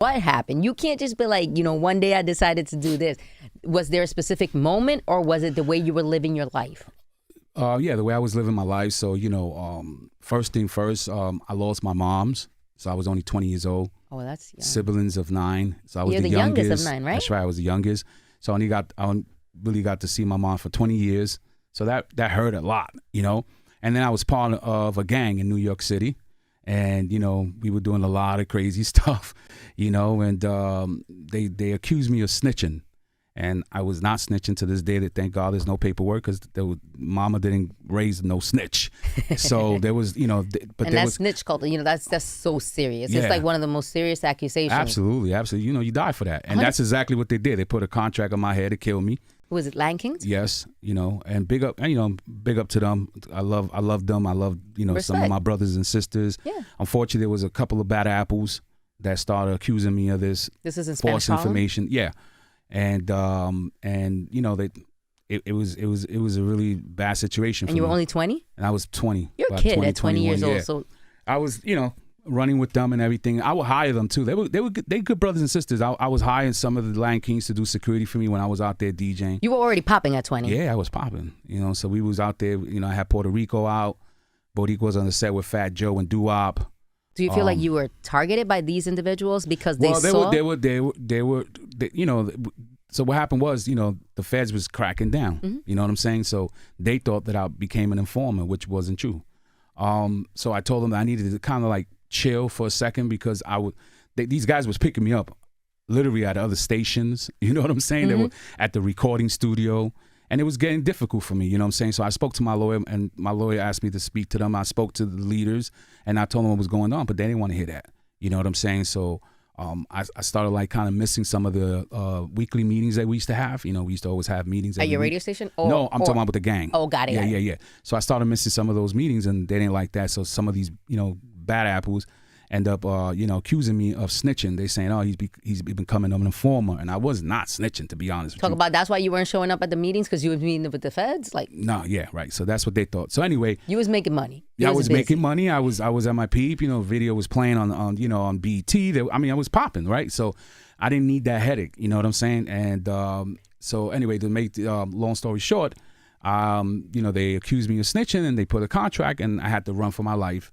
What happened? You can't just be like, one day I decided to do this. Was there a specific moment, or was it the way you were living your life? Yeah, the way I was living my life. So, first thing first, I lost my moms. So I was only 20 years old. Oh, that's young. Siblings of 9. So I was You're the youngest of 9, right? That's right. I was the youngest. So I really got to see my mom for 20 years. So that hurt a lot, And then I was part of a gang in New York City. And, we were doing a lot of crazy stuff, and they accused me of snitching. And I was not snitching to this day. That thank God there's no paperwork, because mama didn't raise no snitch. So there was, but and snitch culture, that's so serious. Yeah. It's like one of the most serious accusations. Absolutely. You die for that. And that's exactly what they did. They put a contract on my head to kill me. Was it Lion Kings? Yes, and big up to them. I love them. I love, some of my brothers and sisters. Yeah. Unfortunately, there was a couple of bad apples that started accusing me of this. This is in false Spanish information. Yeah. And it was a really bad situation for me. And you were only 20? And I was 20. You're a kid at 20 years old. So I was, running with them and everything. I would hire them too. They good brothers and sisters. I was hiring some of the Lion Kings to do security for me when I was out there DJing. You were already popping at 20. Yeah, I was popping. So we was out there. I had Puerto Rico out. Boricua was on the set with Fat Joe and Doo-Wop. Do you feel like you were targeted by these individuals because they were. So what happened was, the feds was cracking down. Mm-hmm. You know what I'm saying? So they thought that I became an informant, which wasn't true. So I told them that I needed to kind of like chill for a second, because these guys was picking me up literally at other stations. You know what I'm saying? Mm-hmm. They were at the recording studio, and it was getting difficult for me. You know what I'm saying? So I spoke to my lawyer, and my lawyer asked me to speak to them. I spoke to the leaders, and I told them what was going on, but they didn't want to hear that. You know what I'm saying? So I started like kind of missing some of the weekly meetings that we used to have. We used to always have meetings at your week. radio station? No, I'm talking about with the gang. Oh, got it. Yeah. So I started missing some of those meetings, and they didn't like that. So some of these, bad apples end up, accusing me of snitching. They saying, oh, he's becoming an informer, and I was not snitching, to be honest with you. About that's why you weren't showing up at the meetings, because you were meeting with the feds. No, yeah, right. So that's what they thought. So anyway, you was making money. I was making money. I was at my peep. Video was playing on BT. I was popping, right? So I didn't need that headache. You know what I'm saying? And so anyway, to make the long story short, they accused me of snitching, and they put a contract, and I had to run for my life.